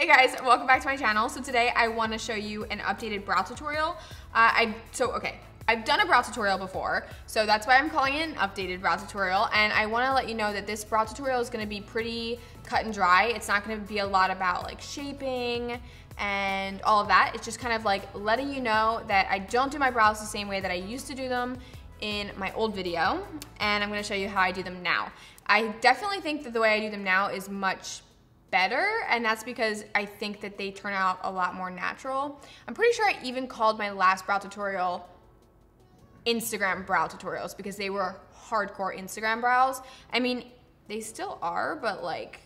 Hey guys, welcome back to my channel. So today I want to show you an updated brow tutorial. I've done a brow tutorial before, so that's why I'm calling it an updated brow tutorial. And I want to let you know that this brow tutorial is going to be pretty cut and dry. It's not going to be a lot about like shaping and all of that. It's just kind of like letting you know that I don't do my brows the same way that I used to do them in my old video, and I'm going to show you how I do them now. I definitely think that the way I do them now is much better, and that's because I think that they turn out a lot more natural. I'm pretty sure I even called my last brow tutorial Instagram brow tutorials because they were hardcore Instagram brows. I mean, they still are, but like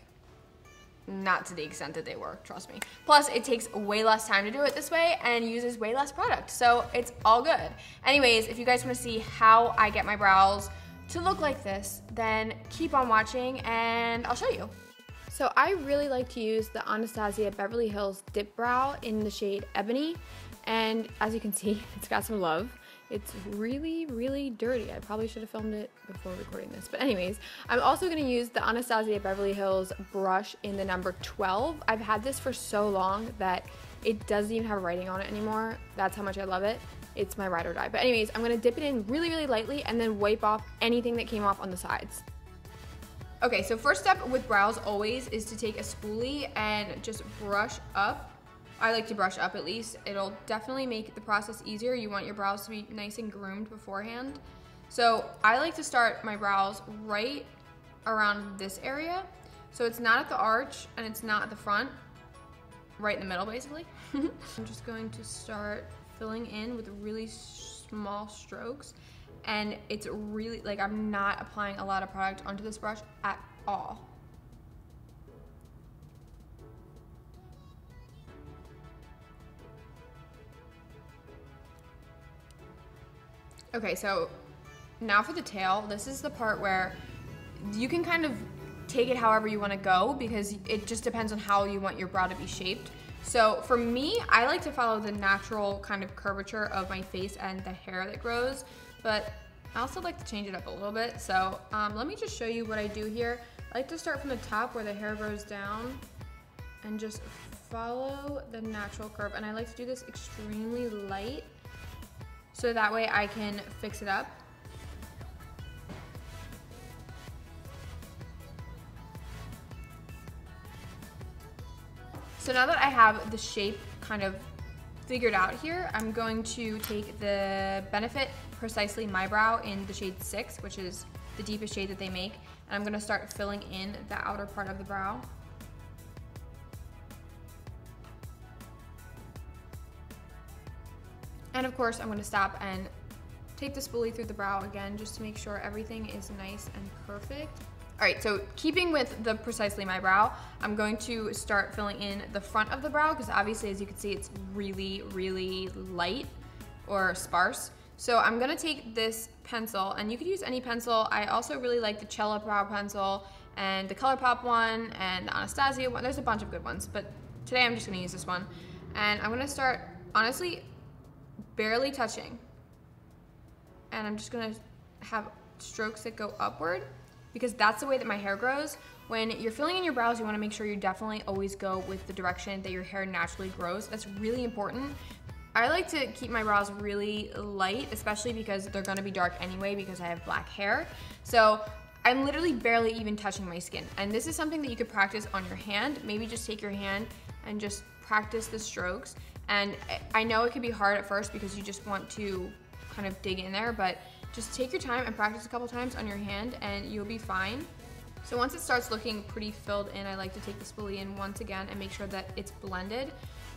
not to the extent that they were, trust me. Plus, it takes way less time to do it this way and uses way less product, so it's all good. Anyways, if you guys want to see how I get my brows to look like this, then keep on watching and I'll show you. So I really like to use the Anastasia Beverly Hills Dip Brow in the shade Ebony, and as you can see, it's got some love. It's really, really dirty. I probably should have filmed it before recording this, but anyways, I'm also gonna use the Anastasia Beverly Hills brush in the number 12. I've had this for so long that it doesn't even have writing on it anymore. That's how much I love it. It's my ride or die. But anyways, I'm gonna dip it in really, really lightly and then wipe off anything that came off on the sides. Okay, so first step with brows always is to take a spoolie and just brush up. I like to brush up at least. It'll definitely make the process easier. You want your brows to be nice and groomed beforehand. So I like to start my brows right around this area. So it's not at the arch and it's not at the front, right in the middle basically. I'm just going to start filling in with really small strokes. And it's really, like, I'm not applying a lot of product onto this brush at all. Okay, so now for the tail. This is the part where you can kind of take it however you want to go because it just depends on how you want your brow to be shaped. So for me, I like to follow the natural kind of curvature of my face and the hair that grows, but I also like to change it up a little bit. So let me just show you what I do here. I like to start from the top where the hair grows down and just follow the natural curve. And I like to do this extremely light so that way I can fix it up. So now that I have the shape kind of figured out here, I'm going to take the Benefit Precisely My Brow in the shade 6, which is the deepest shade that they make, and I'm gonna start filling in the outer part of the brow. And of course, I'm gonna stop and take the spoolie through the brow again, just to make sure everything is nice and perfect. All right, so keeping with the Precisely My Brow, I'm going to start filling in the front of the brow because obviously, as you can see, it's really, really light or sparse. So I'm gonna take this pencil, and you could use any pencil. I also really like the Chella brow pencil and the ColourPop one and the Anastasia one. There's a bunch of good ones, but today I'm just gonna use this one. And I'm gonna start, honestly, barely touching. And I'm just gonna have strokes that go upward because that's the way that my hair grows. When you're filling in your brows, you wanna make sure you definitely always go with the direction that your hair naturally grows. That's really important. I like to keep my brows really light, especially because they're gonna be dark anyway because I have black hair. So I'm literally barely even touching my skin. And this is something that you could practice on your hand. Maybe just take your hand and just practice the strokes. And I know it can be hard at first because you just want to kind of dig in there, but just take your time and practice a couple times on your hand and you'll be fine. So once it starts looking pretty filled in, I like to take the spoolie in once again and make sure that it's blended,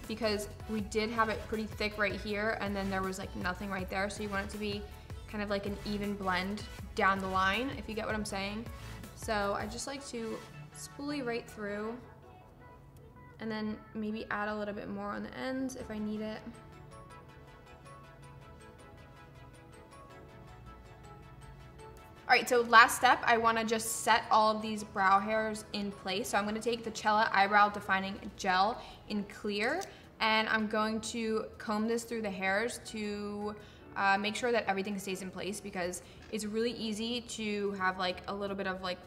because we did have it pretty thick right here and then there was like nothing right there. So you want it to be kind of like an even blend down the line, if you get what I'm saying. So I just like to spoolie right through and then maybe add a little bit more on the ends if I need it. All right, so last step, I wanna just set all of these brow hairs in place. So I'm gonna take the Chella Eyebrow Defining Gel in clear, and I'm going to comb this through the hairs to make sure that everything stays in place, because it's really easy to have like a little bit of like,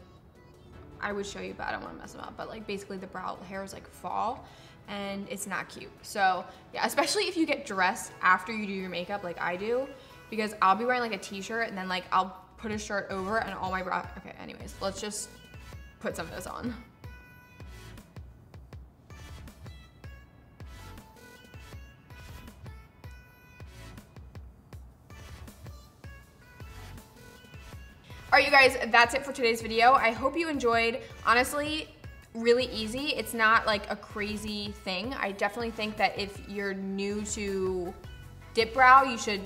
I would show you, but I don't wanna mess them up, but like basically the brow hairs like fall. and it's not cute. So yeah, especially if you get dressed after you do your makeup like I do, because I'll be wearing like a t-shirt and then like I'll put a shirt over and all my brow. Okay, anyways, let's just put some of this on. All right, you guys, that's it for today's video. I hope you enjoyed. Honestly, really easy. It's not like a crazy thing. I definitely think that if you're new to dip brow, you should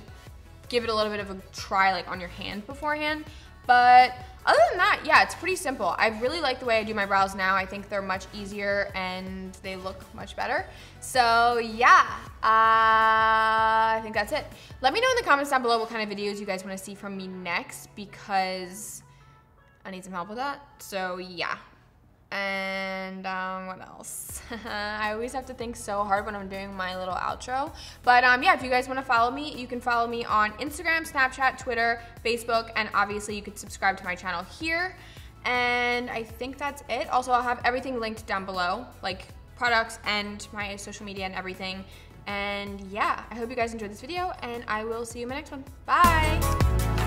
give it a little bit of a try like on your hand beforehand. But other than that, yeah, it's pretty simple. I really like the way I do my brows now. I think they're much easier and they look much better. So yeah, I think that's it. Let me know in the comments down below what kind of videos you guys want to see from me next, because I need some help with that. So yeah. And what else? I always have to think so hard when I'm doing my little outro. But yeah, if you guys want to follow me, you can follow me on Instagram, Snapchat, Twitter, Facebook, and obviously you could subscribe to my channel here. And I think that's it. Also, I'll have everything linked down below, like products and my social media and everything. And yeah, I hope you guys enjoyed this video, and I will see you in my next one. Bye!